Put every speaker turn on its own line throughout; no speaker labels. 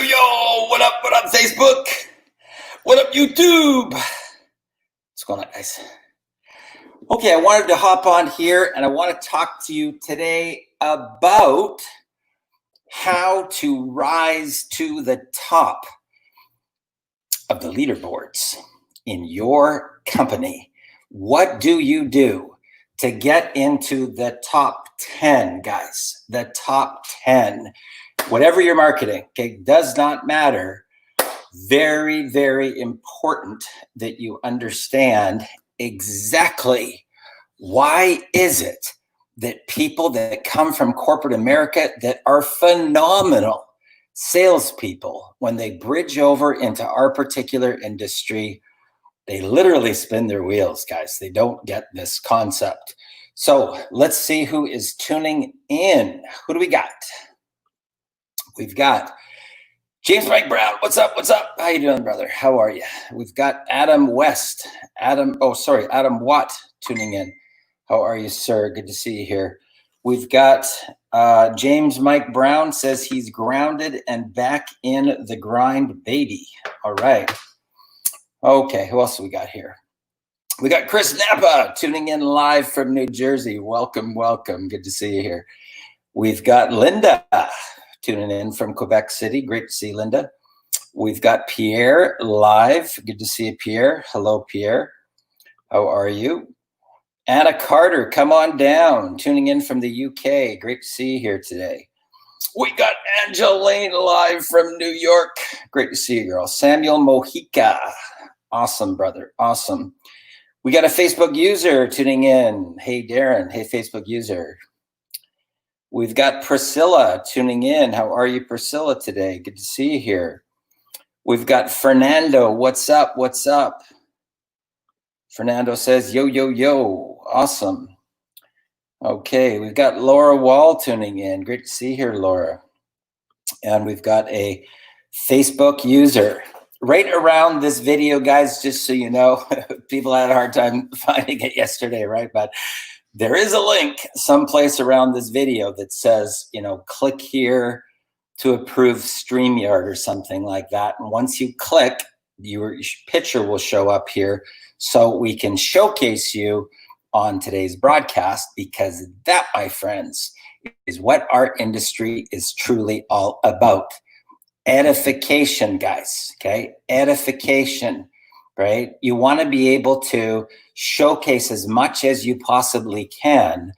yo, what up, Facebook? What up, YouTube? What's going on, guys? Okay, I wanted to hop on here and I want to talk to you today about how to rise to the top of the leaderboards in your company. What do you do to get into the top 10, guys? The top 10. Whatever you're marketing, okay, does not matter. Very, very important that you understand exactly why is it that people that come from corporate America that are phenomenal salespeople, when they bridge over into our particular industry, they literally spin their wheels, guys. They don't get this concept. So let's see who is tuning in. Who do we got? We've got James Mike Brown. What's up? What's up? How you doing, brother? How are you? We've got Adam West. Adam Watt tuning in. How are you, sir? Good to see you here. We've got James Mike Brown says he's grounded and back in the grind, baby. All right. Okay, who else do we got here? We got Chris Napa tuning in live from New Jersey. Welcome, welcome. Good to see you here. We've got Linda tuning in from Quebec City. Great to see Linda. We've got Pierre live. Good to see you, Pierre. Hello, Pierre. How are you? Anna Carter, come on down. Tuning in from the UK. Great to see you here today. We got Angeline live from New York. Great to see you, girl. Samuel Mojica. Awesome, brother. Awesome. We got a Facebook user tuning in. Hey, Darren. Hey, Facebook user. We've got Priscilla tuning in. How are you, Priscilla, today? Good to see you here. We've got Fernando. What's up? What's up? Fernando says, yo, yo, yo. Awesome. Okay, we've got Laura Wall tuning in. Great to see you here, Laura. And we've got a Facebook user. Right around this video, guys, just so you know, people had a hard time finding it yesterday, right? But there is a link someplace around this video that says, click here to approve StreamYard or something like that. And once you click, your picture will show up here so we can showcase you on today's broadcast, because that, my friends, is what our industry is truly all about. Edification, guys, okay? Edification. Right? You want to be able to showcase as much as you possibly can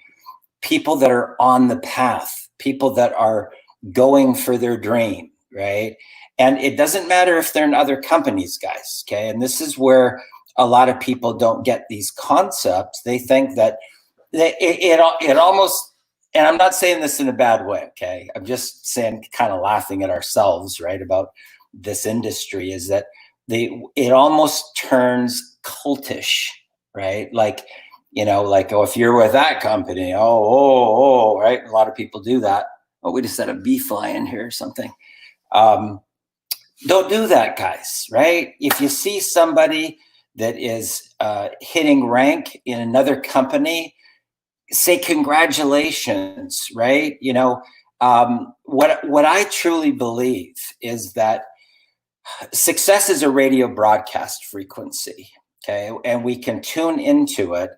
people that are on the path, people that are going for their dream, right? And it doesn't matter if they're in other companies, guys, okay? And this is where a lot of people don't get these concepts. They think that it almost, and I'm not saying this in a bad way, okay? I'm just saying, kind of laughing at ourselves, right, about this industry, is that it almost turns cultish, right? Like, if you're with that company, right? A lot of people do that. Oh, we just had a bee fly in here or something. Don't do that, guys, right? If you see somebody that is hitting rank in another company, say congratulations, right? What I truly believe is that success is a radio broadcast frequency, okay? And we can tune into it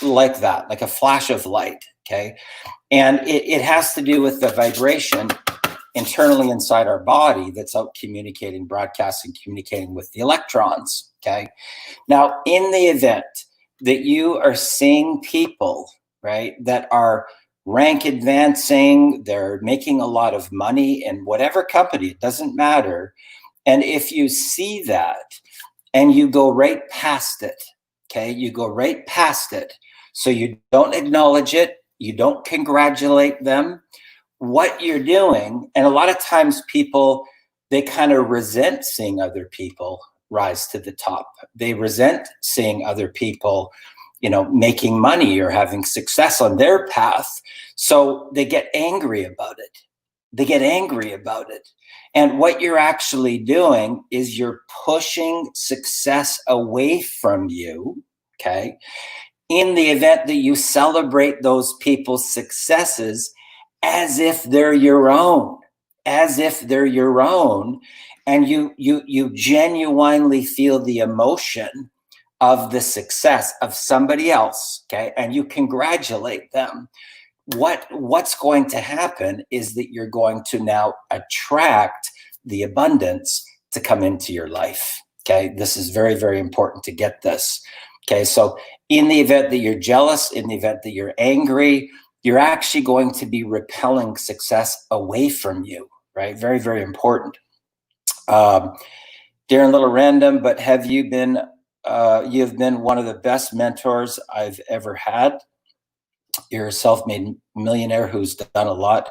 like that, like a flash of light, okay? And it has to do with the vibration internally inside our body that's out communicating, broadcasting, communicating with the electrons, okay? Now, in the event that you are seeing people, right, that are rank advancing, they're making a lot of money in whatever company, it doesn't matter. And if you see that and you go right past it, okay, you go right past it, so you don't acknowledge it, you don't congratulate them, what you're doing, and a lot of times people, they kind of resent seeing other people rise to the top. They resent seeing other people, making money or having success on their path. So they get angry about it. They get angry about it. And what you're actually doing is you're pushing success away from you, okay? In the event that you celebrate those people's successes as if they're your own, as if they're your own, and you genuinely feel the emotion of the success of somebody else, okay, and you congratulate them. What's going to happen is that you're going to now attract the abundance to come into your life. Okay, this is very, very important to get this. Okay, so in the event that you're jealous, in the event that you're angry, you're actually going to be repelling success away from you, right? Very, very important. Darren, a little random, but have you been, you've been one of the best mentors I've ever had. You're a self-made millionaire who's done a lot.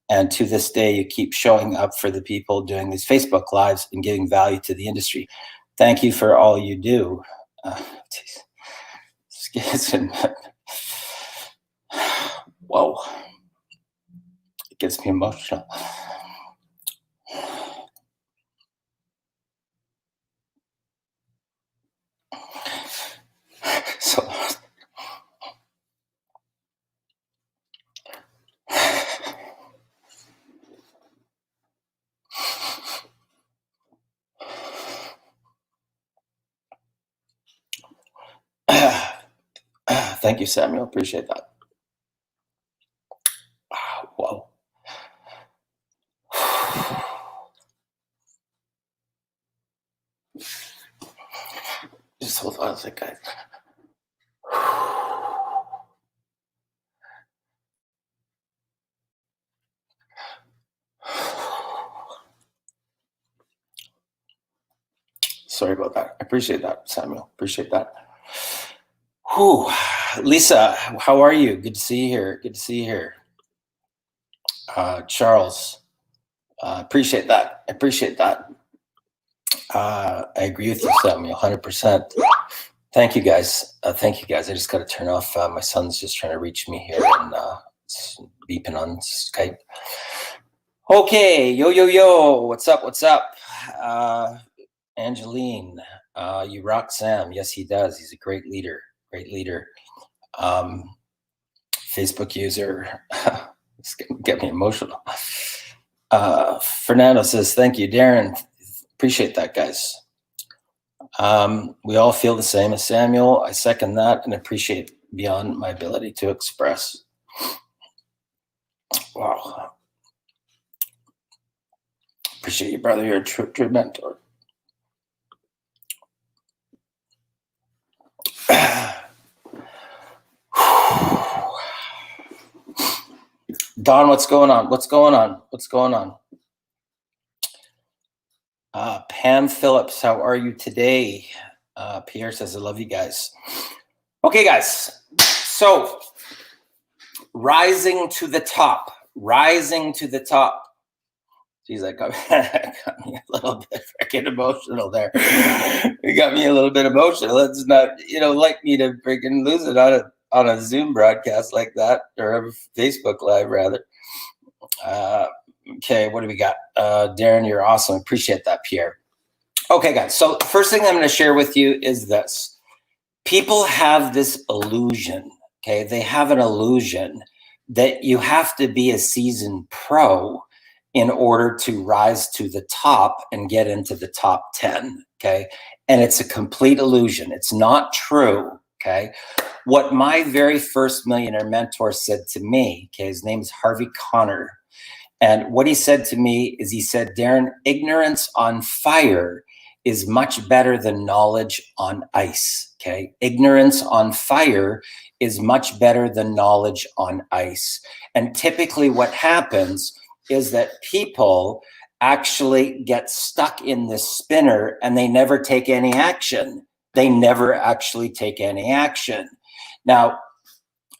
And to this day, you keep showing up for the people doing these Facebook Lives and giving value to the industry. Thank you for all you do. Whoa. It gets me emotional. So thank you, Samuel. Appreciate that. Whoa. Just hold on a sec, guys. Sorry about that. I appreciate that, Samuel. Appreciate that. Whew. Lisa, how are you? Good to see you here. Good to see you here. Charles, appreciate that. I appreciate that. I agree with you, Samuel, 100%. Thank you, guys. Thank you, guys. I just got to turn off. My son's just trying to reach me here and it's beeping on Skype. Okay, yo. What's up? What's up? Angeline, you rock, Sam. Yes, he does. He's a great leader. Great leader. Facebook user. It's get me emotional. Fernando says, thank you, Darren. Appreciate that, guys. We all feel the same as Samuel. I second that and appreciate beyond my ability to express. Wow. Appreciate you, brother. You're a true mentor. Don, what's going on? What's going on? What's going on? Pam Phillips, how are you today? Pierre says, I love you guys. Okay, guys. So, rising to the top. Rising to the top. Geez, that got me a little bit freaking emotional there. It got me a little bit emotional. It's not, like me to freaking lose it on a Zoom broadcast like that, or a Facebook Live rather. Okay, what do we got? Darren, you're awesome. Appreciate that, Pierre. Okay, guys. So first thing I'm going to share with you is this. People have this illusion, okay? They have an illusion that you have to be a seasoned pro in order to rise to the top and get into the top 10, okay? And it's a complete illusion. It's not true, okay? What my very first millionaire mentor said to me, okay, his name is Harvey Connor, and what he said to me is he said, Darren, ignorance on fire is much better than knowledge on ice, okay? Ignorance on fire is much better than knowledge on ice. And typically what happens is that people actually get stuck in this spinner and they never take any action. They never actually take any action. Now,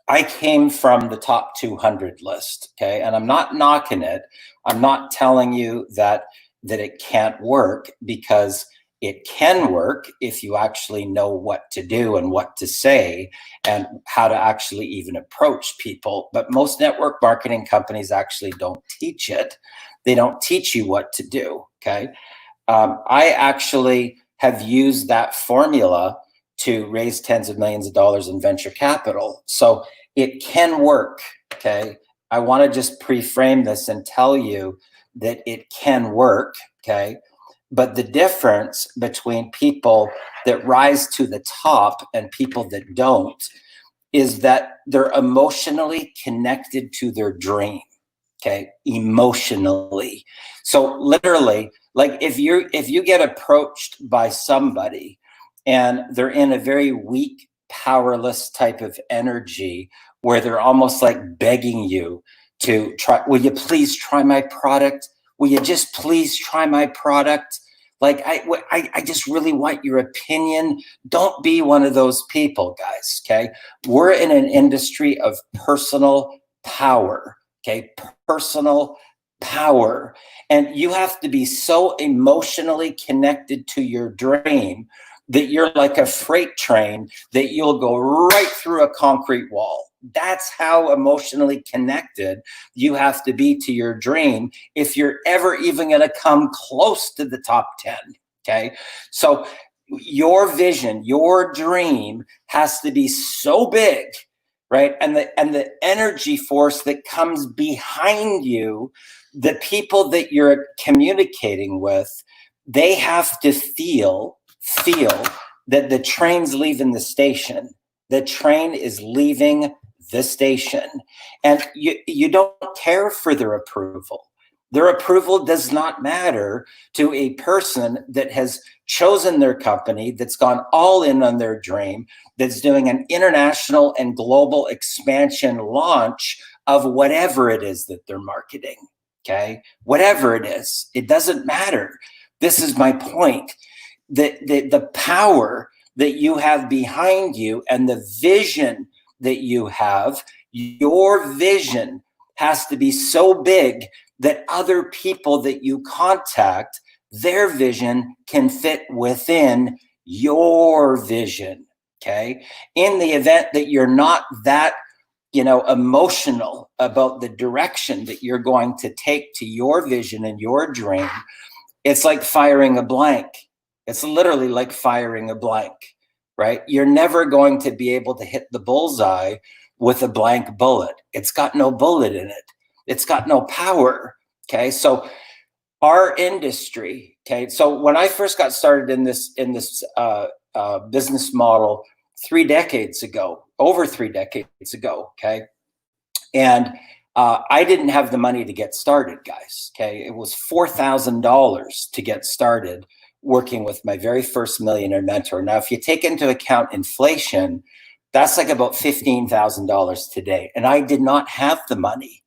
I came from the top 200 list, okay? And I'm not knocking it. I'm not telling you that it can't work, because it can work if you actually know what to do and what to say and how to actually even approach people. But most network marketing companies actually don't teach it. They don't teach you what to do, okay? I actually have used that formula to raise tens of millions of dollars in venture capital. So it can work, okay? I want to just pre-frame this and tell you that it can work, okay? But the difference between people that rise to the top and people that don't is that they're emotionally connected to their dream, okay? Emotionally. So literally, like if you get approached by somebody and they're in a very weak, powerless type of energy where they're almost like begging you to try, will you please try my product? Will you just please try my product? Like I just really want your opinion. Don't be one of those people, guys. Okay, we're in an industry of personal power. Okay, personal power, and you have to be so emotionally connected to your dream that you're like a freight train that you'll go right through a concrete wall. That's how emotionally connected you have to be to your dream if you're ever even going to come close to the top 10. Okay. So your vision, your dream has to be so big, right? And the energy force that comes behind you, the people that you're communicating with, they have to feel that the train's leaving the station. The train is leaving the station, and you don't care for their approval. Their approval does not matter to a person that has chosen their company, that's gone all in on their dream, that's doing an international and global expansion launch of whatever it is that they're marketing. Okay, whatever it is, it doesn't matter. This is my point. The power that you have behind you and the vision that you have, your vision has to be so big that other people that you contact, their vision can fit within your vision. Okay. In the event that you're not that, emotional about the direction that you're going to take to your vision and your dream, it's like firing a blank. It's literally like firing a blank, right? You're never going to be able to hit the bullseye with a blank bullet. It's got no bullet in it. It's got no power. Okay. So our industry, okay. So when I first got started in this business model over 3 decades ago. Okay. And I didn't have the money to get started, guys. Okay. It was $4,000 to get started working with my very first millionaire mentor. Now, if you take into account inflation, that's like about $15,000 today. And I did not have the money,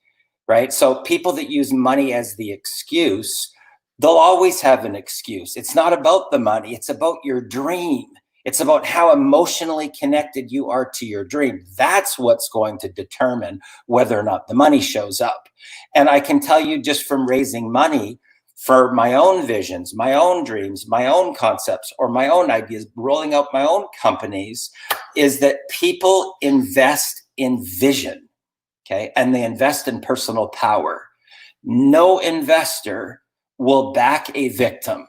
right? So people that use money as the excuse, they'll always have an excuse. It's not about the money. It's about your dream. It's about how emotionally connected you are to your dream. That's what's going to determine whether or not the money shows up. And I can tell you just from raising money for my own visions, my own dreams, my own concepts, or my own ideas, rolling out my own companies, is that people invest in vision, okay? And they invest in personal power. No investor will back a victim,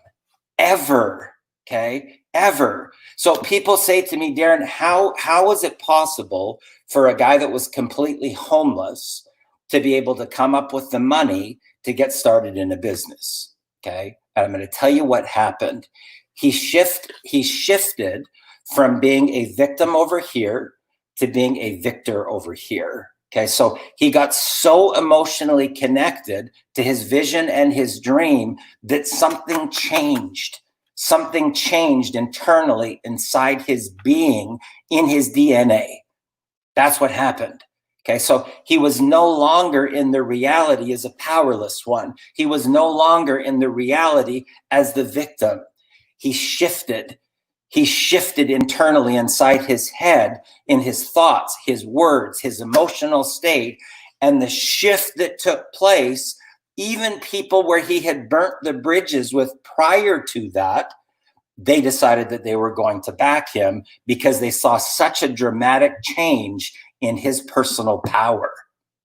ever, okay? Ever. So people say to me, Darren, how is it possible for a guy that was completely homeless to be able to come up with the money to get started in a business? Okay. And I'm going to tell you what happened. He shifted from being a victim over here to being a victor over here. Okay. So he got so emotionally connected to his vision and his dream that something changed. Something changed internally inside his being, in his DNA. That's what happened. Okay, so he was no longer in the reality as a powerless one. He was no longer in the reality as the victim. He shifted. He shifted internally inside his head, in his thoughts, his words, his emotional state. And the shift that took place, even people where he had burnt the bridges with prior to that, they decided that they were going to back him because they saw such a dramatic change in his personal power.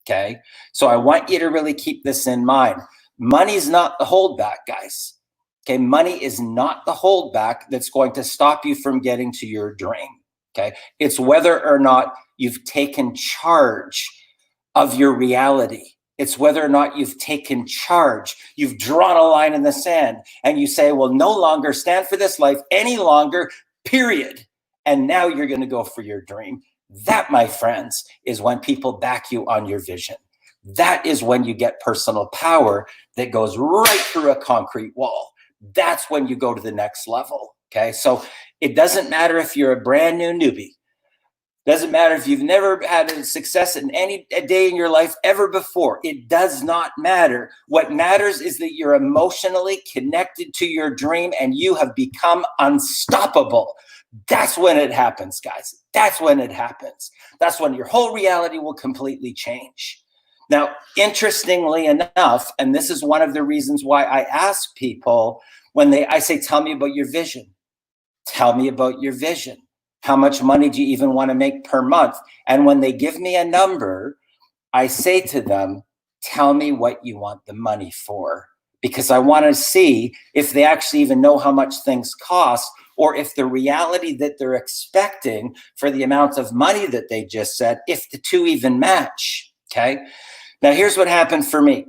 Okay. So I want you to really keep this in mind. Money's not the holdback, guys. Okay. Money is not the holdback that's going to stop you from getting to your dream. Okay. It's whether or not you've taken charge of your reality. It's whether or not you've taken charge. You've drawn a line in the sand and you say, well, no longer stand for this life any longer, period. And now you're going to go for your dream. That, my friends, is when people back you on your vision. That is when you get personal power that goes right through a concrete wall. That's when you go to the next level. Okay. So it doesn't matter if you're a brand new newbie. Doesn't matter if you've never had a success in any day in your life ever before. It does not matter. What matters is that you're emotionally connected to your dream and you have become unstoppable. That's when it happens, guys. That's when it happens. That's when your whole reality will completely change. Now, interestingly enough, and this is one of the reasons why I ask people when I say, tell me about your vision. Tell me about your vision. How much money do you even want to make per month? And when they give me a number, I say to them, tell me what you want the money for, because I want to see if they actually even know how much things cost, or if the reality that they're expecting for the amount of money that they just said, if the two even match. Okay. Now here's what happened for me.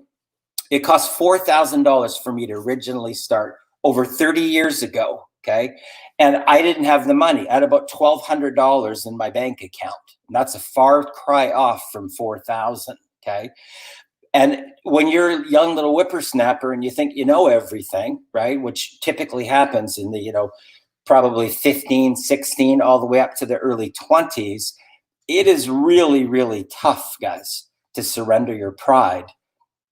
It cost $4,000 for me to originally start over 30 years ago. Okay. And I didn't have the money. I had about $1,200 in my bank account. And that's a far cry off from 4,000. Okay. And when you're a young little whippersnapper and you think you know everything, right, which typically happens in the, probably 15, 16, all the way up to the early 20s, it is really, really tough, guys, to surrender your pride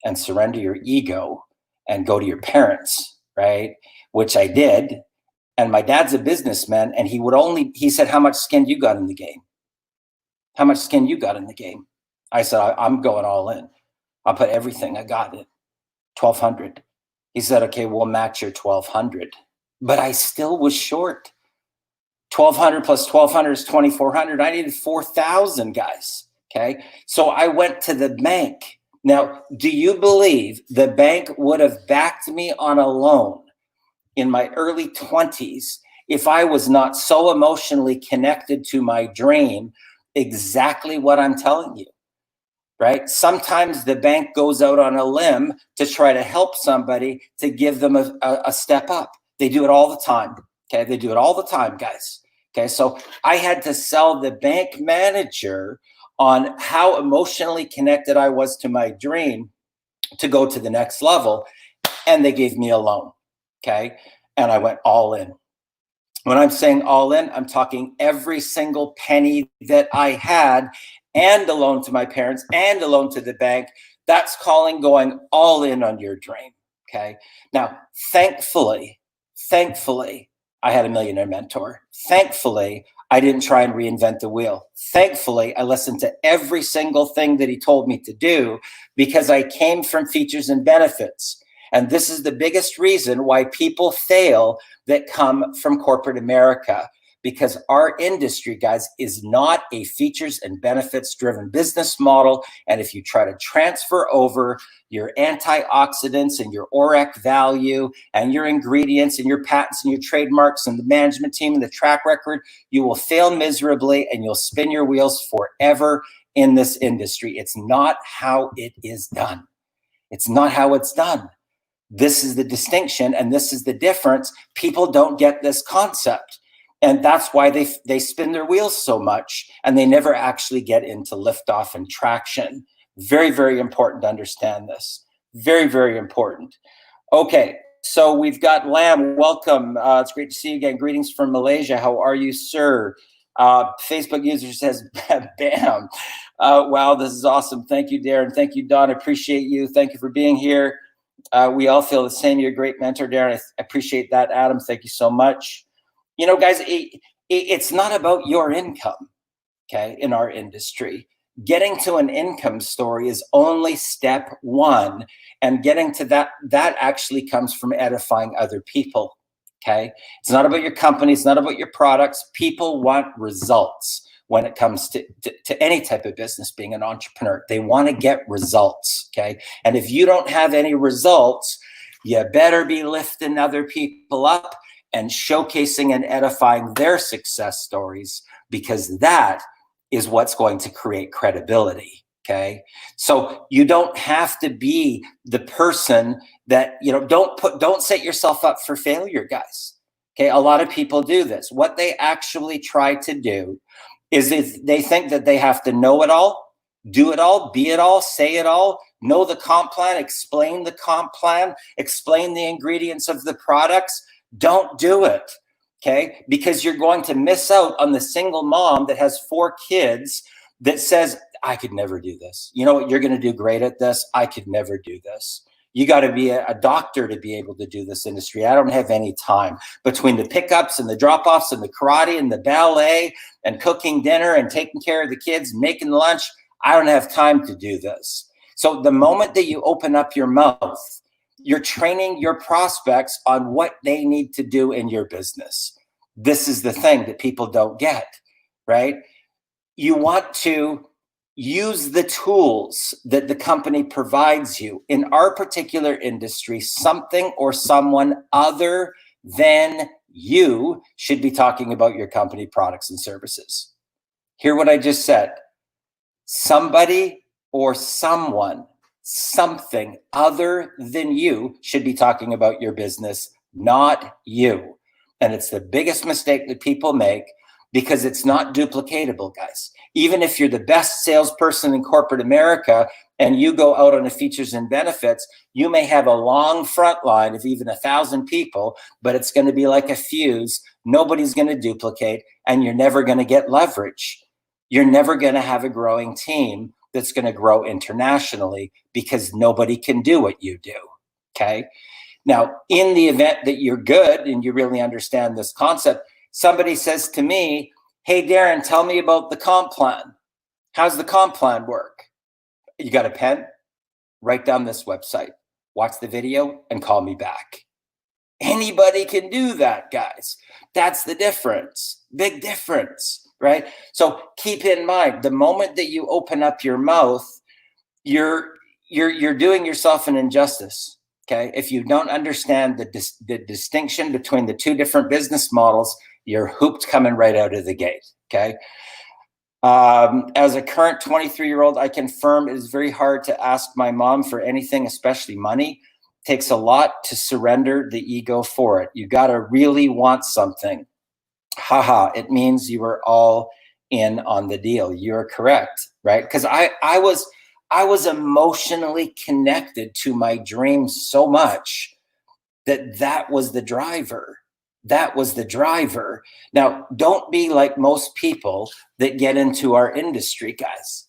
and surrender your ego and go to your parents, right? Which I did. And my dad's a businessman, and he said, how much skin you got in the game? How much skin you got in the game? I said, I'm going all in. I'll put everything I got in. 1,200. He said, okay, we'll match your 1,200. But I still was short. 1,200 plus 1,200 is 2,400. I needed 4,000, guys. Okay. So I went to the bank. Now, do you believe the bank would have backed me on a loan in my early 20s if I was not so emotionally connected to my dream? Exactly what I'm telling you, right? Sometimes the bank goes out on a limb to try to help somebody, to give them a step up. They do it all the time. Okay. They do it all the time, guys. Okay. So I had to sell the bank manager on how emotionally connected I was to my dream to go to the next level. And they gave me a loan. Okay. And I went all in. When I'm saying all in, I'm talking every single penny that I had, and a loan to my parents and a loan to the bank. That's calling going all in on your dream. Okay. Now, thankfully, I had a millionaire mentor. Thankfully, I didn't try and reinvent the wheel. Thankfully, I listened to every single thing that he told me to do, because I came from features and benefits. And this is the biggest reason why people fail that come from corporate America, because our industry, guys, is not a features and benefits driven business model. And if you try to transfer over your antioxidants and your ORAC value and your ingredients and your patents and your trademarks and the management team and the track record, you will fail miserably and you'll spin your wheels forever in this industry. It's not how it is done. It's not how it's done. This is the distinction, and this is the difference. People don't get this concept, and that's why they spin their wheels so much, and they never actually get into liftoff and traction. Very, very important to understand this. Very, very important. Okay, so we've got Lam. Welcome. It's great to see you again. Greetings from Malaysia. How are you, sir? Facebook user says, bam. Wow, this is awesome. Thank you, Darren. Thank you, Don. I appreciate you. Thank you for being here. We all feel the same. You're a great mentor, Darren. I appreciate that, Adam. Thank you so much. Guys, it's not about your income, okay, in our industry. Getting to an income story is only step one, and getting to that actually comes from edifying other people, okay? It's not about your company. It's not about your products. People want results. When it comes to any type of business, being an entrepreneur, they want to get results, okay? And if you don't have any results, you better be lifting other people up and showcasing and edifying their success stories, because that is what's going to create credibility, Okay. So you don't have to be the person that, don't set yourself up for failure, guys. Okay. A lot of people do this. What they actually try to do is if they think that they have to know it all, do it all, be it all, say it all, know the comp plan, explain the comp plan, explain the ingredients of the products. Don't do it. Okay. Because you're going to miss out on the single mom that has 4 kids that says, I could never do this. You know what? You're going to do great at this. I could never do this. You got to be a doctor to be able to do this industry. I don't have any time between the pickups and the drop-offs and the karate and the ballet and cooking dinner and taking care of the kids, making lunch. I don't have time to do this. So the moment that you open up your mouth, you're training your prospects on what they need to do in your business. This is the thing that people don't get, right? You want to use the tools that the company provides you. In our particular industry, something or someone other than you should be talking about your company products and services. Hear what I just said. Somebody or someone, something other than you should be talking about your business, not you. And it's the biggest mistake that people make because it's not duplicatable, guys. Even if you're the best salesperson in corporate America and you go out on the features and benefits, you may have a long front line of even 1,000 people, but it's going to be like a fuse. Nobody's going to duplicate, and you're never going to get leverage. You're never going to have a growing team that's going to grow internationally because nobody can do what you do. Okay. Now, in the event that you're good and you really understand this concept, somebody says to me, hey, Darren, tell me about the comp plan. How's the comp plan work? You got a pen? Write down this website, watch the video, and call me back. Anybody can do that, guys. That's the difference. Big difference, right? So keep in mind, the moment that you open up your mouth, you're doing yourself an injustice, okay? If you don't understand the distinction between the 2 different business models, you're hooped coming right out of the gate, okay? As a current 23-year-old, I confirm it is very hard to ask my mom for anything, especially money. It takes a lot to surrender the ego for it. You got to really want something. Haha, it means you are all in on the deal. You're correct, right? Because I was emotionally connected to my dreams so much that was the driver. That was the driver. Now, don't be like most people that get into our industry, guys,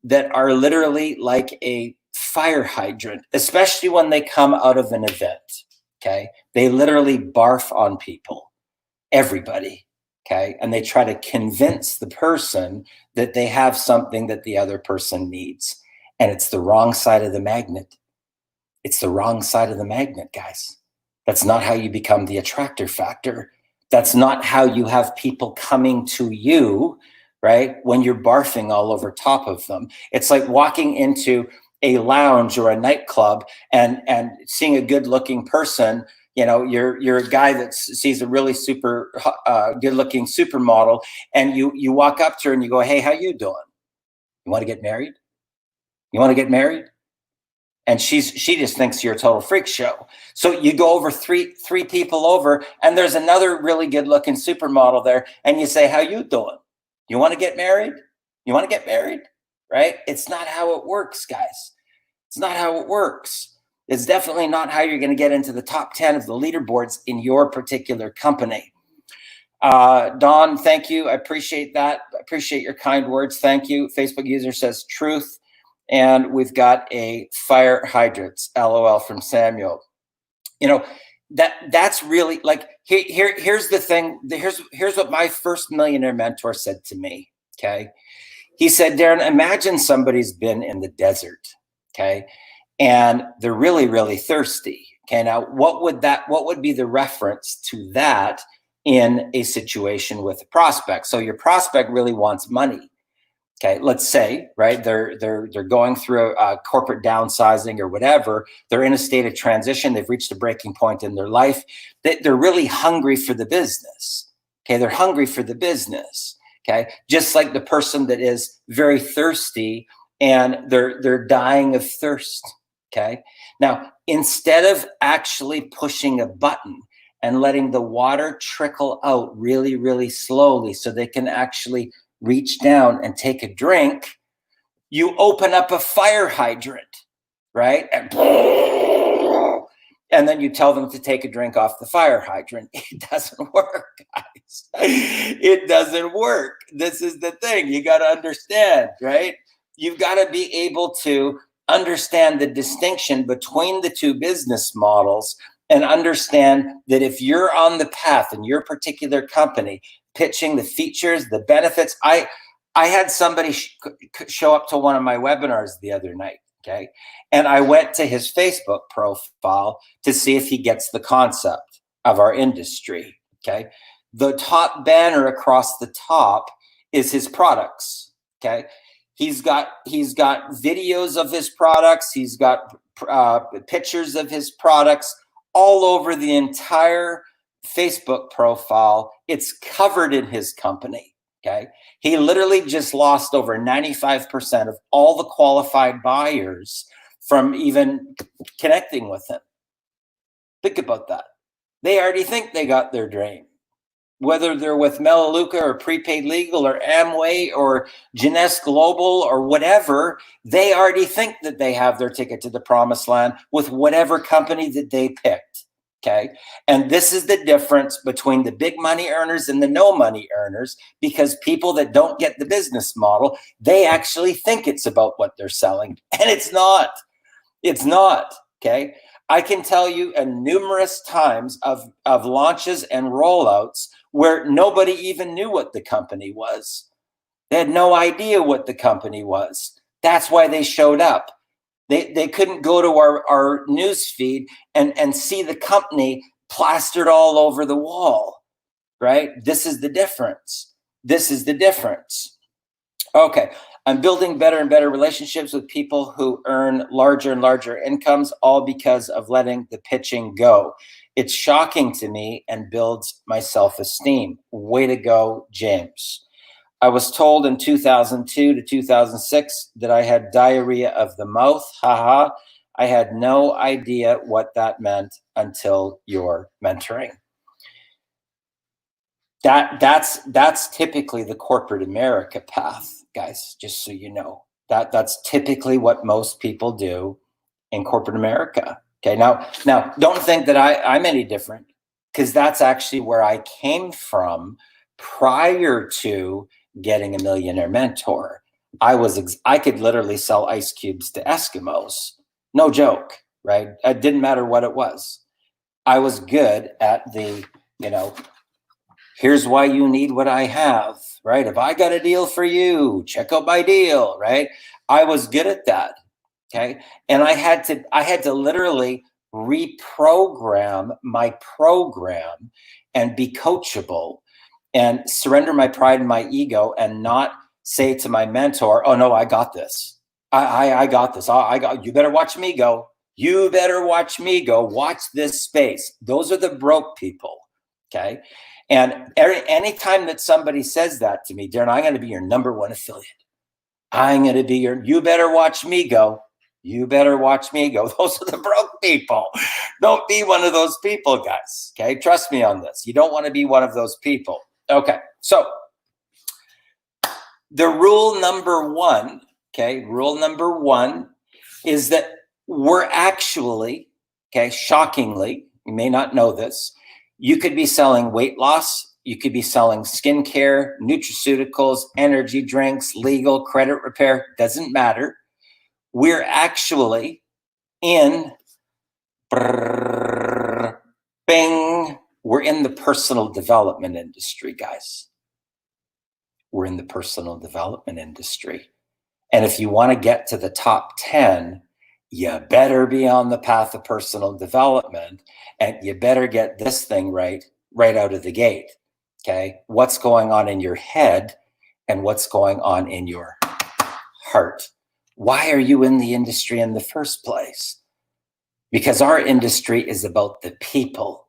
that are literally like a fire hydrant, especially when they come out of an event, okay? They literally barf on people, everybody, okay? And they try to convince the person that they have something that the other person needs. And it's the wrong side of the magnet. It's the wrong side of the magnet, guys. That's not how you become the attractor factor. That's not how you have people coming to you, right? When you're barfing all over top of them. It's like walking into a lounge or a nightclub and seeing a good looking person. You know, you're a guy that sees a really super good looking supermodel, and you walk up to her and you go, hey, how you doing? You want to get married? You want to get married? And she just thinks you're a total freak show. So you go over three people over, and there's another really good looking supermodel there, and you say, how you doing? You want to get married? You want to get married? Right? It's not how it works, guys. It's not how it works. It's definitely not how you're going to get into the top 10 of the leaderboards in your particular company. Don, thank you. I appreciate that. I appreciate your kind words. Thank you. Facebook user says truth. And we've got a fire hydrants, LOL, from Samuel. You know, that's really like, here's the thing. Here's what my first millionaire mentor said to me. Okay. He said, Darren, imagine somebody's been in the desert. Okay. And they're really, really thirsty. Okay. Now, what would be the reference to that in a situation with a prospect? So your prospect really wants money. Okay, let's say, right, they're going through a corporate downsizing or whatever. They're in a state of transition. They've reached a breaking point in their life. They're really hungry for the business. Okay, they're hungry for the business. Okay, just like the person that is very thirsty and they're dying of thirst. Okay. Now, instead of actually pushing a button and letting the water trickle out really, really slowly so they can actually reach down and take a drink, you open up a fire hydrant, right? And then you tell them to take a drink off the fire hydrant. It doesn't work, guys. It doesn't work. This is the thing. You got to understand, right? You've got to be able to understand the distinction between the two business models and understand that if you're on the path in your particular company, pitching the features, the benefits. I had somebody show up to one of my webinars the other night, okay? And I went to his Facebook profile to see if he gets the concept of our industry, okay? The top banner across the top is his products, okay? He's got videos of his products. He's got pictures of his products all over the entire Facebook profile. It's covered in his company, okay? He literally just lost over 95% of all the qualified buyers from even connecting with him. Think about that. They already think they got their dream. Whether they're with Melaleuca or Prepaid Legal or Amway or Jeunesse Global or whatever, they already think that they have their ticket to the promised land with whatever company that they picked, okay? And this is the difference between the big money earners and the no money earners, because people that don't get the business model, they actually think it's about what they're selling, and it's not. It's not, okay? I can tell you numerous times of launches and rollouts where nobody even knew what the company was. They had no idea what the company was. That's why they showed up. They couldn't go to our news feed and see the company plastered all over the wall, right? This is the difference. This is the difference. Okay. I'm building better and better relationships with people who earn larger and larger incomes, all because of letting the pitching go. It's shocking to me and builds my self-esteem. Way to go, James. I was told in 2002 to 2006 that I had diarrhea of the mouth. Haha. I had no idea what that meant until your mentoring. That's typically the corporate America path, guys, just so you know. That's typically what most people do in corporate America. Okay, now don't think that I'm any different, because that's actually where I came from prior to getting a Millionaire Mentor. I could literally sell ice cubes to Eskimos. No joke, right? It didn't matter what it was. I was good at the, here's why you need what I have, right? If I got a deal for you, check out my deal, right? I was good at that, okay? And I had to literally reprogram my program and be coachable and surrender my pride and my ego and not say to my mentor, oh no, I got this. I got this. You better watch me go. You better watch me go. Watch this space. Those are the broke people, okay? And anytime that somebody says that to me, Darren, I'm going to be your #1 affiliate. I'm going to be you better watch me go. You better watch me go. Those are the broke people. Don't be one of those people, guys. Okay. Trust me on this. You don't want to be one of those people. Okay. So the rule number one, okay, rule number one is that we're actually, okay, shockingly, you may not know this, you could be selling weight loss, you could be selling skincare, nutraceuticals, energy drinks, legal, credit repair, doesn't matter. We're actually in, bing, we're in the personal development industry, guys. We're in the personal development industry. And if you want to get to the top 10, you better be on the path of personal development, and you better get this thing right out of the gate, okay? What's going on in your head and what's going on in your heart. Why are you in the industry in the first place? Because our industry is about the people,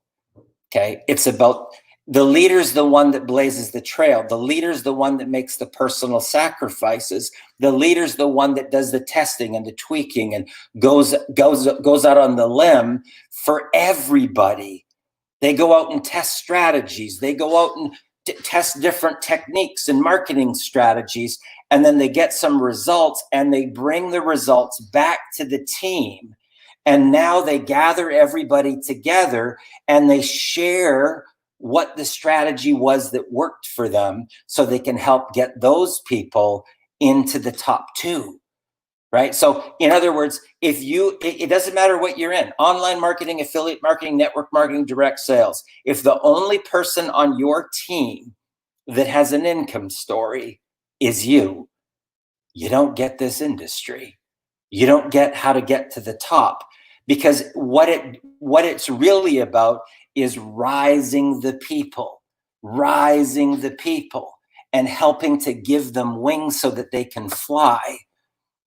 okay? It's about The leader's the one that blazes the trail. The leader's the one that makes the personal sacrifices. The leader's the one that does the testing and the tweaking and goes out on the limb for everybody. They go out and test strategies. They go out and test different techniques and marketing strategies, and then they get some results and they bring the results back to the team. And now they gather everybody together and they share what the strategy was that worked for them so they can help get those people into the top 2. Right? So in other words, it doesn't matter what you're in, online marketing, affiliate marketing, network marketing, direct sales. If the only person on your team that has an income story is you don't get this industry. You don't get how to get to the top, because what it's really about is rising the people and helping to give them wings so that they can fly.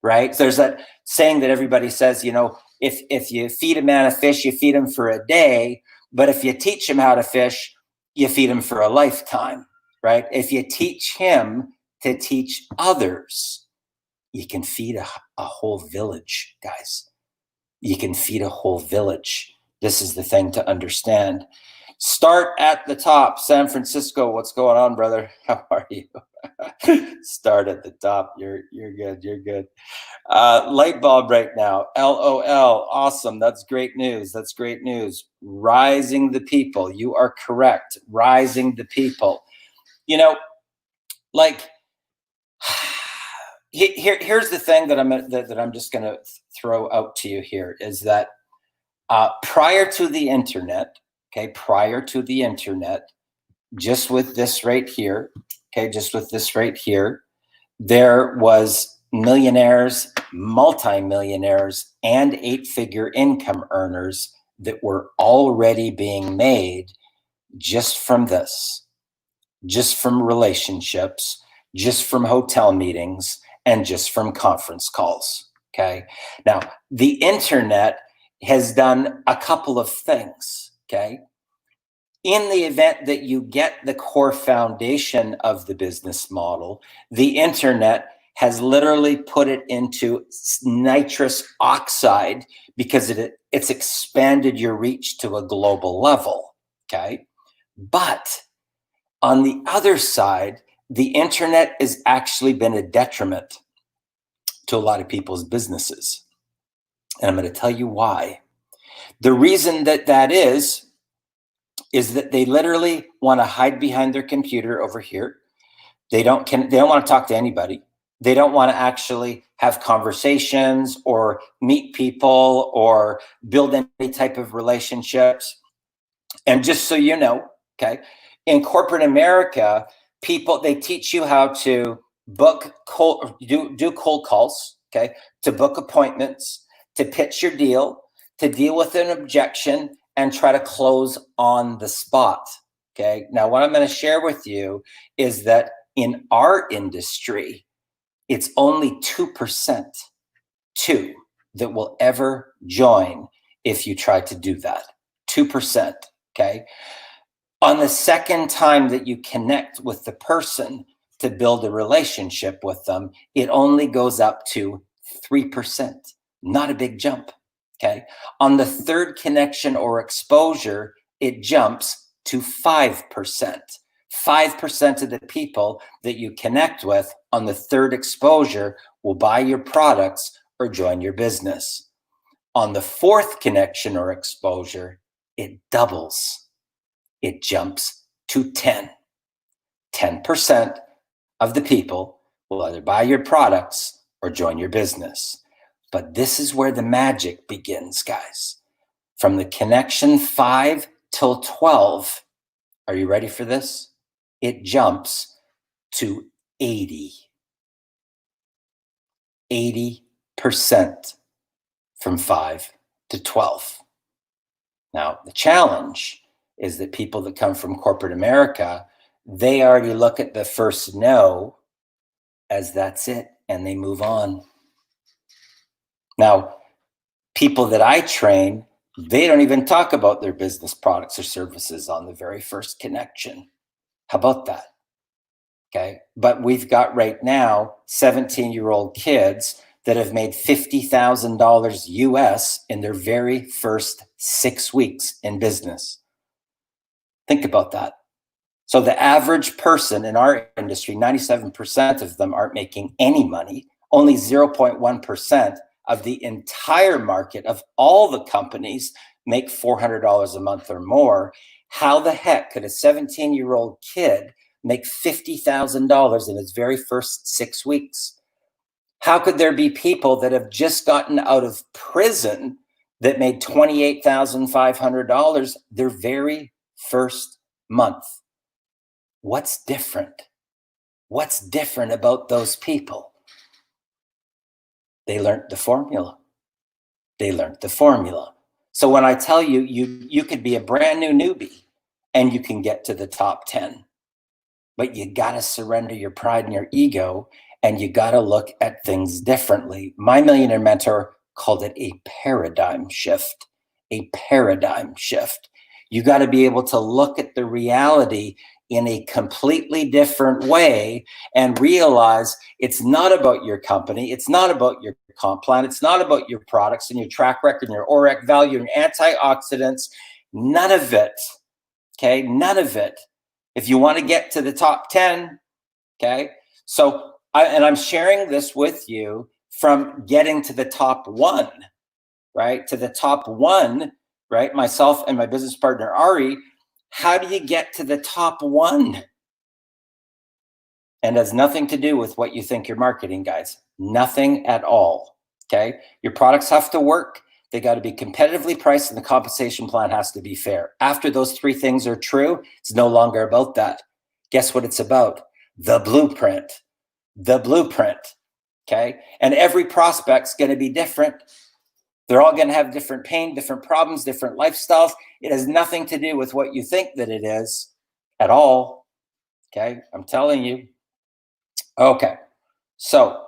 Right? There's that saying that everybody says, if you feed a man a fish, you feed him for a day. But if you teach him how to fish, you feed him for a lifetime. Right? If you teach him to teach others, you can feed a whole village, guys. You can feed a whole village. This is the thing to understand. Start at the top. San Francisco, what's going on, brother? How are you? Start at the top. You're good. You're good. Light bulb right now. LOL. Awesome. That's great news. That's great news. Rising the people. You are correct. Rising the people. Here's the thing that I'm just going to throw out to you here is that prior to the internet, just with this right here, there was millionaires, multimillionaires, and 8-figure income earners that were already being made just from this, just from relationships, just from hotel meetings, and just from conference calls. Okay. Now, the internet has done a couple of things. Okay. In the event that you get the core foundation of the business model, the internet has literally put it into nitrous oxide because it's expanded your reach to a global level. Okay. But on the other side, the internet has actually been a detriment to a lot of people's businesses. And I'm going to tell you why. The reason that is that they literally want to hide behind their computer over here. They don't want to talk to anybody. They don't want to actually have conversations or meet people or build any type of relationships. And just so you know, okay, in corporate America, they teach you how to do cold calls, okay, to book appointments, to pitch your deal, to deal with an objection, and try to close on the spot. Okay. Now, what I'm going to share with you is that in our industry, it's only 2% that will ever join if you try to do that. 2%. Okay. On the second time that you connect with the person to build a relationship with them, it only goes up to 3%. Not a big jump. Okay. On the third connection or exposure, it jumps to 5%. 5% of the people that you connect with on the third exposure will buy your products or join your business. On the fourth connection or exposure, it doubles. It jumps to 10. 10% of the people will either buy your products or join your business. But this is where the magic begins, guys. From the connection 5 till 12, are you ready for this? It jumps to 80. 80% from 5 to 12. Now, the challenge is that people that come from corporate America, they already look at the first no as that's it, and they move on. Now, people that I train, They don't even talk about their business products or services on the very first connection. How about that? Okay. But we've got right now 17-year-old kids that have made $50,000 US in their very first 6 weeks in business. Think about that. So the average person in our industry, 97% of them aren't making any money. Only 0.1% of the entire market of all the companies make $400 a month or more. How the heck could a 17-year-old kid make $50,000 in his very first 6 weeks? How could there be people that have just gotten out of prison that made $28,500 their very first month? What's different? What's different about those people? They learned the formula. They learned the formula. So when I tell you, you could be a brand new newbie and you can get to the top 10, but you got to surrender your pride and your ego, and you got to look at things differently. My millionaire mentor called it a paradigm shift. A paradigm shift. You got to be able to look at the reality in a completely different way and realize it's not about your company. It's not about your comp plan. It's not about your products and your track record and your ORAC value and antioxidants. None of it. Okay. None of it. If you want to get to the top 10, okay. So I'm sharing this with you from getting to the top 1, right? To the top 1, right? Myself and my business partner, Ari. How do you get to the top 1? And it has nothing to do with what you think you're marketing, guys. Nothing at all. Okay. Your products have to work. They got to be competitively priced, and the compensation plan has to be fair. After those 3 things are true, it's no longer about that. Guess what it's about? The blueprint. The blueprint. Okay. And every prospect's going to be different. They're all going to have different pain, different problems, different lifestyles. It has nothing to do with what you think that it is at all. Okay. I'm telling you. Okay. So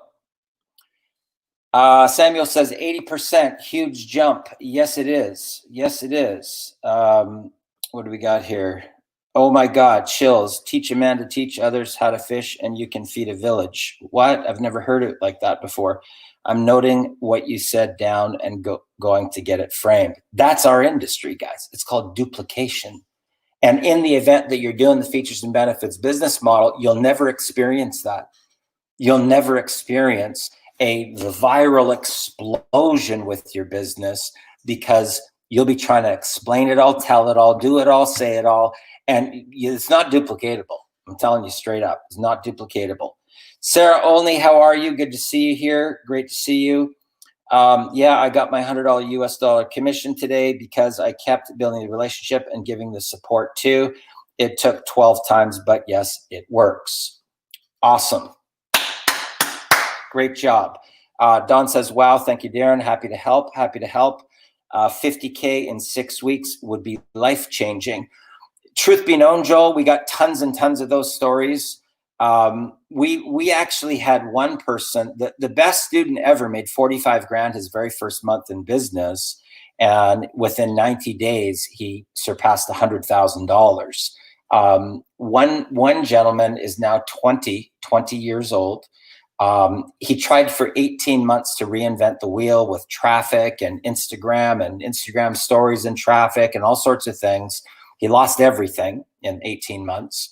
Samuel says 80%, huge jump. Yes, it is. Yes, it is. What do we got here? Oh my God, chills. Teach a man to teach others how to fish and you can feed a village. What? I've never heard it like that before. I'm noting what you said down and going to get it framed. That's our industry, guys. It's called duplication. And in the event that you're doing the features and benefits business model, you'll never experience that. You'll never experience a viral explosion with your business because you'll be trying to explain it all, tell it all, do it all, say it all. And it's not duplicatable. I'm telling you straight up, it's not duplicatable. Sarah Olney, how are you? Good to see you here. Great to see you. Yeah, I got my $100 US dollar commission today because I kept building the relationship and giving the support too. It took 12 times, but yes, it works. Awesome. Great job. Don says, wow, thank you, Darren. Happy to help. Happy to help. 50K in 6 weeks would be life-changing. Truth be known, Joel, we got tons and tons of those stories. We actually had one person, the best student ever, made 45 grand his very first month in business. And within 90 days, he surpassed $100,000. One gentleman is now 20 years old. He tried for 18 months to reinvent the wheel with traffic and Instagram stories and traffic and all sorts of things. He lost everything in 18 months.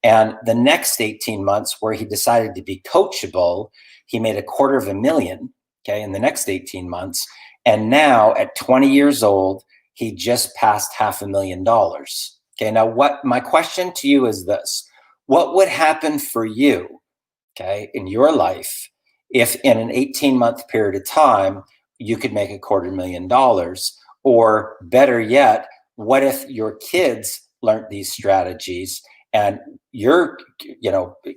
And the next 18 months where he decided to be coachable, he made $250,000, okay, in the next 18 months. And now at 20 years old, he just passed $500,000. Okay, now what my question to you is this: what would happen for you, okay, in your life if in an 18-month period of time you could make $250,000? Or better yet, what if your kids learned these strategies and your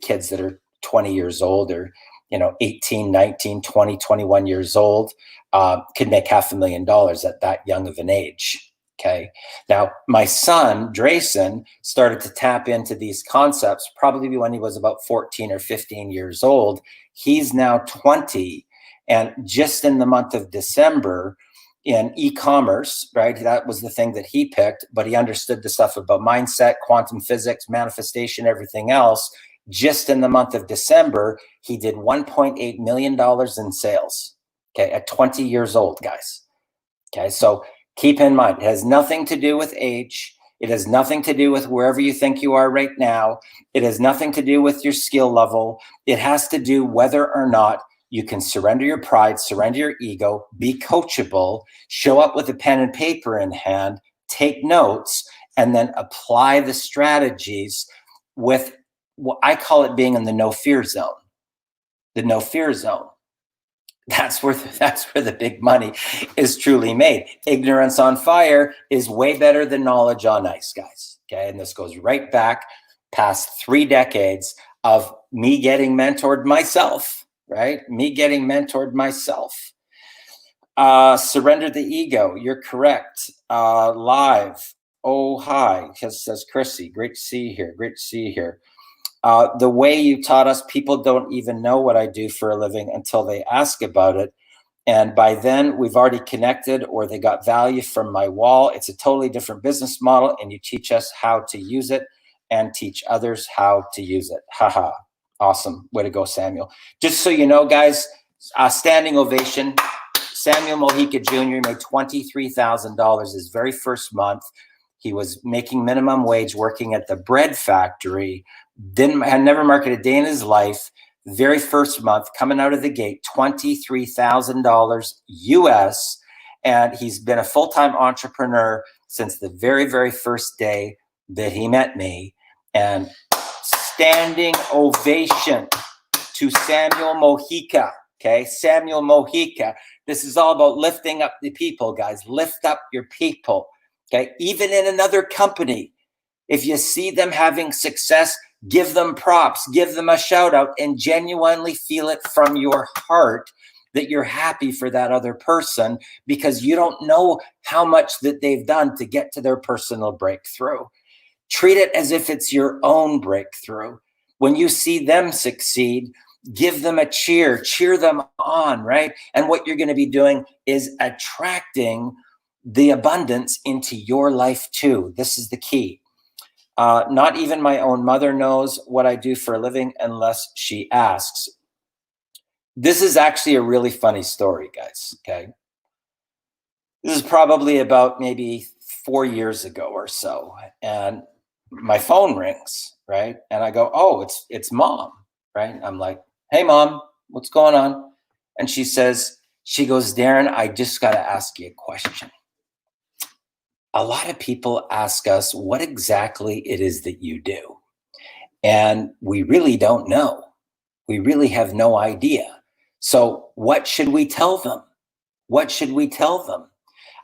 kids that are 20 years old or 18, 19, 20, 21 years old could make $500,000 at that young of an age? Okay. Now, my son, Drayson, started to tap into these concepts probably when he was about 14 or 15 years old. He's now 20. And just in the month of December, in e-commerce, right? That was the thing that he picked, but he understood the stuff about mindset, quantum physics, manifestation, everything else. Just in the month of December, he did $1.8 million in sales, okay, at 20 years old, guys. Okay, so keep in mind, it has nothing to do with age. It has nothing to do with wherever you think you are right now. It has nothing to do with your skill level. It has to do whether or not you can surrender your pride, surrender your ego, be coachable, show up with a pen and paper in hand, take notes, and then apply the strategies with what I call it being in the no fear zone. The no fear zone. That's where the big money is truly made. Ignorance on fire is way better than knowledge on ice, guys. Okay, and this goes right back past 3 decades of me getting mentored myself, right? Me getting mentored myself. Surrender the ego. You're correct. Live. Oh, hi, says Chrissy. Great to see you here. Great to see you here. The way you taught us, people don't even know what I do for a living until they ask about it. And by then we've already connected, or they got value from my wall. It's a totally different business model, and you teach us how to use it and teach others how to use it. Haha. Awesome. Way to go, Samuel. Just so you know, guys, standing ovation. Samuel Mojica Jr. made $23,000 his very first month. He was making minimum wage working at the bread factory. Had never marketed a day in his life. Very first month, coming out of the gate, $23,000 US. And he's been a full-time entrepreneur since the very, very first day that he met me. And standing ovation to Samuel Mojica. Okay, Samuel Mojica. This is all about lifting up the people, guys. Lift up your people. Okay, even in another company, if you see them having success, give them props, give them a shout out, and genuinely feel it from your heart that you're happy for that other person, because you don't know how much that they've done to get to their personal breakthrough. Treat it as if it's your own breakthrough. When you see them succeed, give them a cheer them on, right? And what you're going to be doing is attracting the abundance into your life too. This is the key. Not even my own mother knows what I do for a living unless she asks. This is actually a really funny story, guys, okay? This is probably about maybe 4 years ago or so, and my phone rings, right? And I go, oh, it's Mom, right? I'm like, hey, Mom, what's going on? And she goes, Darren, I just got to ask you a question. A lot of people ask us what exactly it is that you do. And we really don't know. We really have no idea. So what should we tell them? What should we tell them?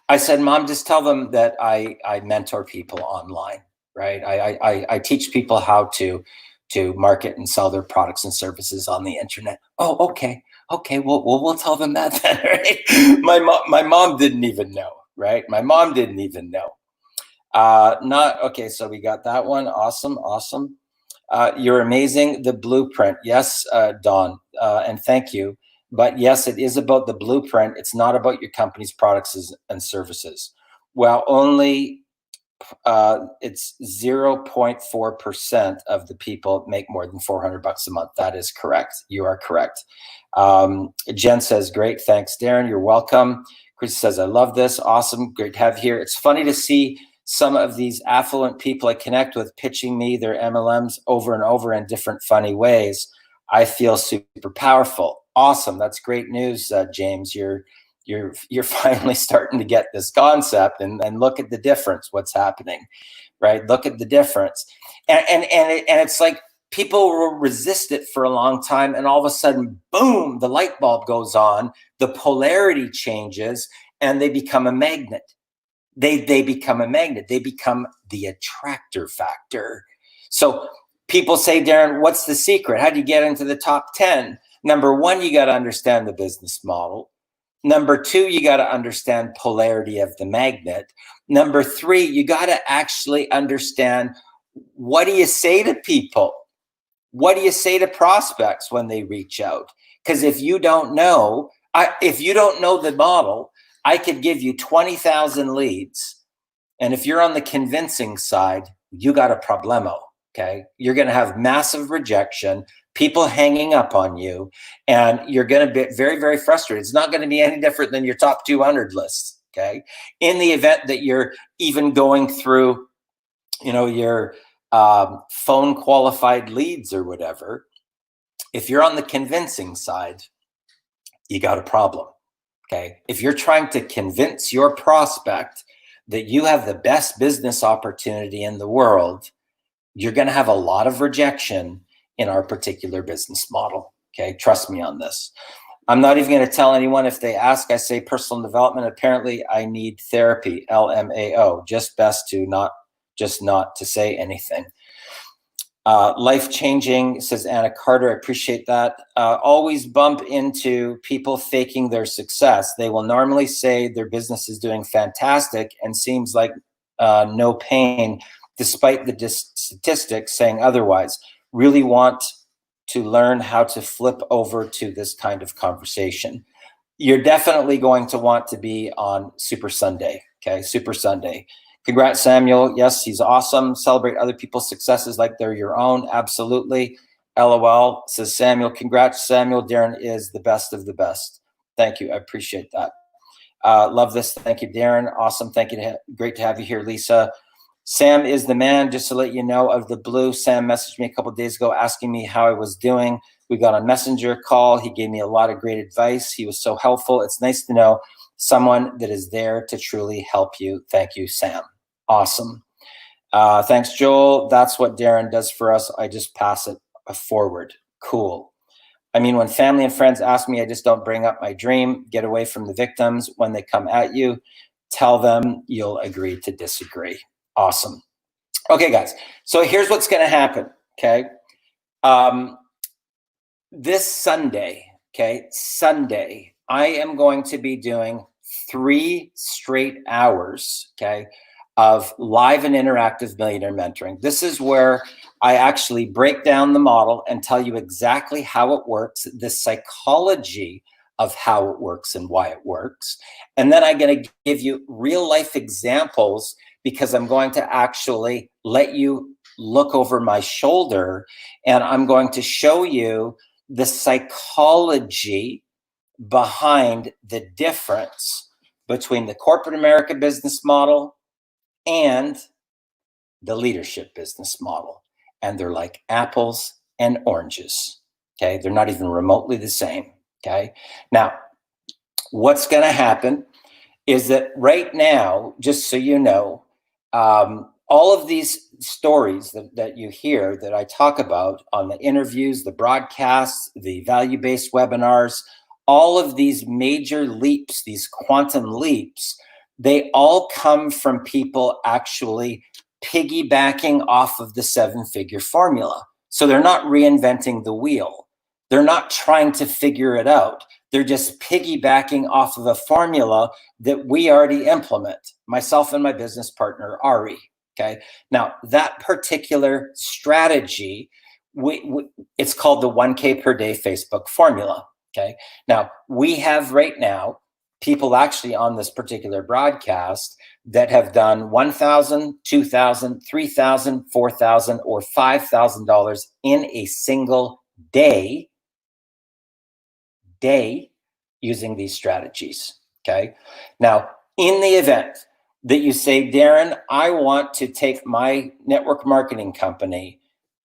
I said, Mom, just tell them that I mentor people online, right? I teach people how to market and sell their products and services on the internet. Oh, okay. Okay, well, we'll tell them that then, right? My mom didn't even know, right? My mom didn't even know. Okay, so we got that one. Awesome. You're amazing. The blueprint. Yes, Dawn, and thank you. But yes, it is about the blueprint. It's not about your company's products and services. Well, only it's 0.4% of the people make more than $400 a month. That is correct. You are correct. Jen says, great. Thanks, Darren. You're welcome. Chris says, I love this. Awesome. Great to have you here. It's funny to see some of these affluent people I connect with pitching me their MLMs over and over in different funny ways. I feel super powerful. Awesome. That's great news, James. You're finally starting to get this concept and look at the difference, what's happening, right? Look at the difference. And it's like people will resist it for a long time, and all of a sudden, boom, the light bulb goes on, the polarity changes, and they become a magnet. They become a magnet. They become the attractor factor. So people say, Darren, what's the secret? How do you get into the top 10? Number one, you got to understand the business model. Number two, you got to understand polarity of the magnet. Number three, you got to actually understand, what do you say to people? What do you say to prospects when they reach out? Because if you don't know the model, I could give you 20,000 leads. And if you're on the convincing side, you got a problemo, okay? You're going to have massive rejection, people hanging up on you, and you're going to be very, very frustrated. It's not going to be any different than your top 200 lists, okay? In the event that you're even going through, your phone qualified leads or whatever, if you're on the convincing side, you got a problem, okay? If you're trying to convince your prospect that you have the best business opportunity in the world, you're going to have a lot of rejection in our particular business model, okay? Trust me on this. I'm not even going to tell anyone if they ask. I say personal development. Apparently, I need therapy, LMAO. Just best to not to say anything. Life-changing, says Anna Carter. I appreciate that. Always bump into people faking their success. They will normally say their business is doing fantastic and seems like no pain, despite the statistics saying otherwise. Really want to learn how to flip over to this kind of conversation. You're definitely going to want to be on Super Sunday, okay? Super Sunday. Congrats, Samuel. Yes, he's awesome. Celebrate other people's successes like they're your own. Absolutely. LOL, says Samuel. Congrats, Samuel. Darren is the best of the best. Thank you. I appreciate that. Love this. Thank you, Darren. Awesome. Thank you. Great to have you here, Lisa. Sam is the man. Just to let you know, of the blue, Sam messaged me a couple of days ago asking me how I was doing. We got on Messenger call. He gave me a lot of great advice. He was so helpful. It's nice to know someone that is there to truly help you. Thank you, Sam. Awesome. Thanks, Joel. That's what Darren does for us. I just pass it forward. Cool. I mean, when family and friends ask me, I just don't bring up my dream. Get away from the victims when they come at you. Tell them you'll agree to disagree. Awesome. Okay, guys. So here's what's going to happen, okay? This Sunday, Sunday, I am going to be doing 3 straight hours, of live and interactive millionaire mentoring. This is where I actually break down the model and tell you exactly how it works, the psychology of how it works and why it works. And then I'm going to give you real life examples, because I'm going to actually let you look over my shoulder and I'm going to show you the psychology behind the difference between the corporate America business model and the leadership business model. And they're like apples and oranges, okay? They're not even remotely the same, okay? Now, what's gonna happen is that right now, just so you know, all of these stories that you hear that I talk about on the interviews, the broadcasts, the value-based webinars, all of these major leaps, these quantum leaps, they all come from people actually piggybacking off of the 7-figure formula. So they're not reinventing the wheel. They're not trying to figure it out. They're just piggybacking off of a formula that we already implement, myself and my business partner, Ari, okay? Now, that particular strategy, it's called the 1K per day Facebook formula, okay? Now, we have right now people actually on this particular broadcast that have done $1,000, $2,000, $3,000, $4,000, or $5,000 in a single day using these strategies, okay? Now, in the event that you say, Darren, I want to take my network marketing company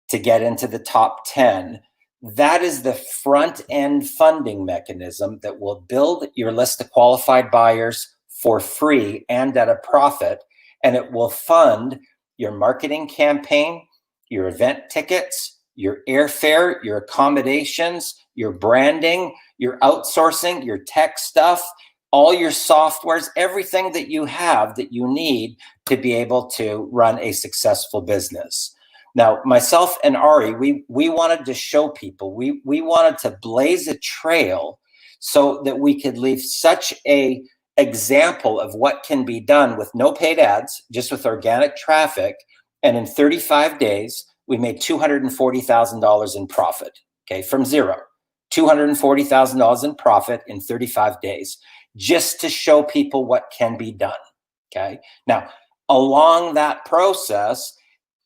to get into the top 10, that is the front end funding mechanism that will build your list of qualified buyers for free and at a profit, and it will fund your marketing campaign, your event tickets, your airfare, your accommodations, your branding, your outsourcing, your tech stuff, all your softwares, everything that you have that you need to be able to run a successful business. Now, myself and Ari, we wanted to show people, we wanted to blaze a trail so that we could leave such a example of what can be done with no paid ads, just with organic traffic. And in 35 days, we made $240,000 in profit, okay, from zero. $240,000 in profit in 35 days, just to show people what can be done. Okay. Now, along that process,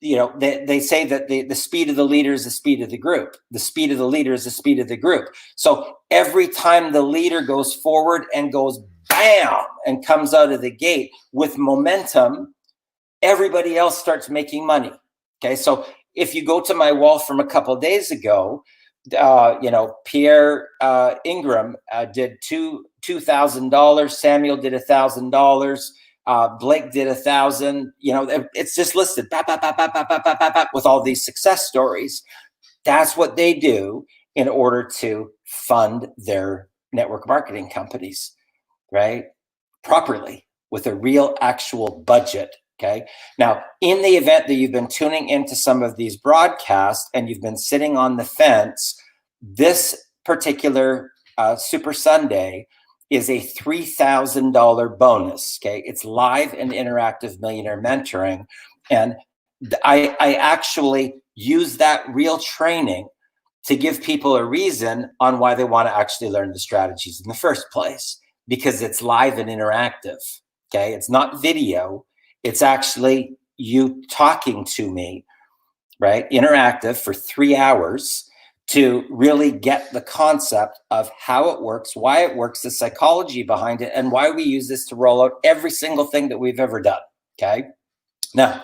they say that the speed of the leader is the speed of the group. The speed of the leader is the speed of the group. So every time the leader goes forward and goes bam and comes out of the gate with momentum, everybody else starts making money. Okay. So if you go to my wall from a couple of days ago, Pierre Ingram did $2,000. Samuel did $1,000. Blake did 1,000. It's just listed with all these success stories. That's what they do in order to fund their network marketing companies, right? Properly, with a real actual budget. Okay. Now, in the event that you've been tuning into some of these broadcasts and you've been sitting on the fence, this particular Super Sunday is a $3,000 bonus. Okay. It's live and interactive millionaire mentoring. And I actually use that real training to give people a reason on why they want to actually learn the strategies in the first place, because it's live and interactive. Okay. It's not video. It's actually you talking to me, right? Interactive for 3 hours to really get the concept of how it works, why it works, the psychology behind it, and why we use this to roll out every single thing that we've ever done. Okay. Now,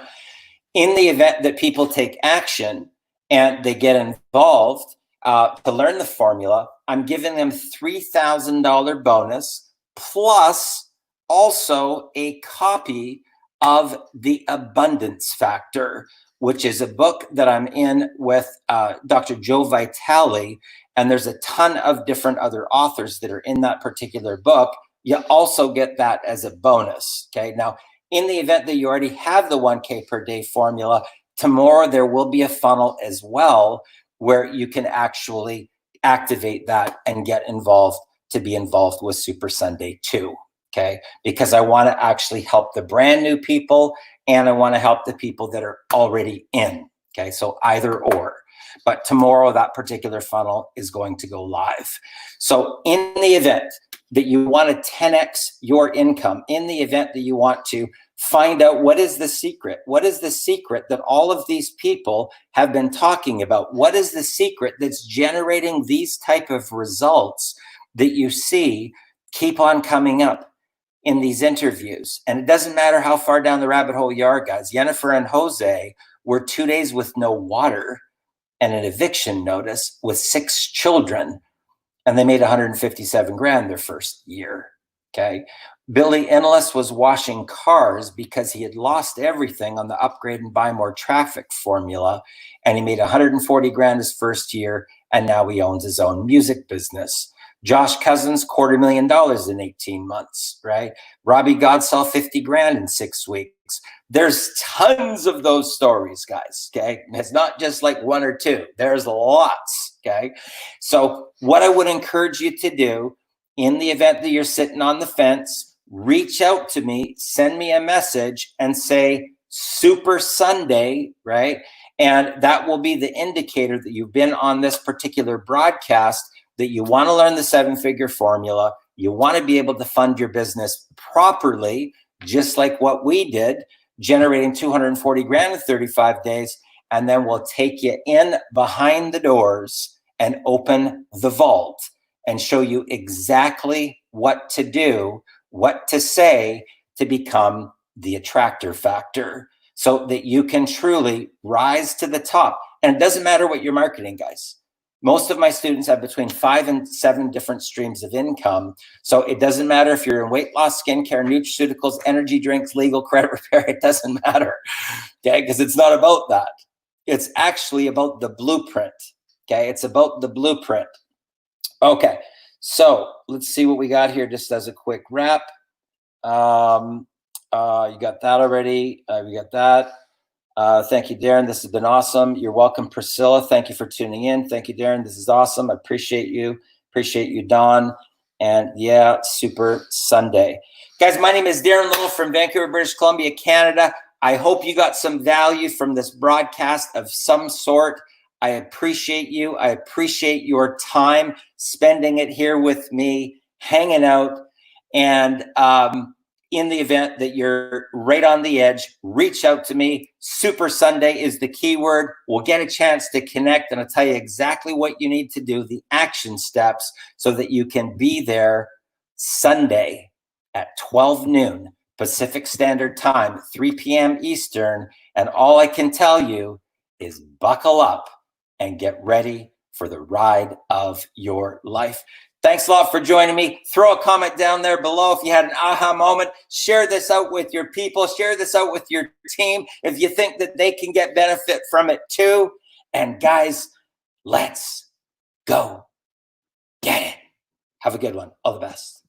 in the event that people take action and they get involved to learn the formula, I'm giving them $3,000 bonus plus also a copy of The Abundance Factor, which is a book that I'm in with Dr. Joe Vitale. And there's a ton of different other authors that are in that particular book. You also get that as a bonus. Okay. Now, in the event that you already have the 1K per day formula, tomorrow there will be a funnel as well where you can actually activate that and get involved to be involved with Super Sunday 2. Okay, because I want to actually help the brand new people and I want to help the people that are already in. Okay, so either or. But tomorrow that particular funnel is going to go live. So in the event that you want to 10x your income, in the event that you want to find out what is the secret, what is the secret that all of these people have been talking about, what is the secret that's generating these type of results that you see keep on coming up in these interviews. And it doesn't matter how far down the rabbit hole you are, guys. Jennifer and Jose were 2 days with no water and an eviction notice with 6 children, and they made 157 grand their first year. Okay. Billy Inlis was washing cars because he had lost everything on the upgrade and buy more traffic formula, and he made 140 grand his first year, and now he owns his own music business. Josh Cousins, $250,000 in 18 months, right? Robbie Godsell, 50 grand in 6 weeks. There's tons of those stories, guys, okay? It's not just like 1 or 2. There's lots, okay? So what I would encourage you to do in the event that you're sitting on the fence, reach out to me, send me a message and say Super Sunday, right? And that will be the indicator that you've been on this particular broadcast, that you want to learn the 7-figure formula. You want to be able to fund your business properly, just like what we did, generating 240 grand in 35 days. And then we'll take you in behind the doors and open the vault and show you exactly what to do, what to say to become the attractor factor so that you can truly rise to the top. And it doesn't matter what you're marketing, guys. Most of my students have between 5 and 7 different streams of income. So it doesn't matter if you're in weight loss, skincare, nutraceuticals, energy drinks, legal, credit repair, it doesn't matter, okay? Because it's not about that. It's actually about the blueprint, okay? It's about the blueprint. Okay, so let's see what we got here just as a quick wrap. You got that already. We got that. Thank you, Darren. This has been awesome. You're welcome, Priscilla. Thank you for tuning in. Thank you, Darren. This is awesome. I appreciate you. Appreciate you, Don. And yeah, Super Sunday. Guys, my name is Darren Little from Vancouver, British Columbia, Canada. I hope you got some value from this broadcast of some sort. I appreciate you. I appreciate your time spending it here with me, hanging out. And in the event that you're right on the edge, reach out to me. Super Sunday is the keyword. We'll get a chance to connect, and I'll tell you exactly what you need to do, the action steps, so that you can be there Sunday at 12 noon Pacific Standard Time, 3 p.m. Eastern. And all I can tell you is buckle up and get ready for the ride of your life. Thanks a lot for joining me. Throw a comment down there below if you had an aha moment. Share this out with your people. Share this out with your team if you think that they can get benefit from it too. And guys, let's go get it. Have a good one. All the best.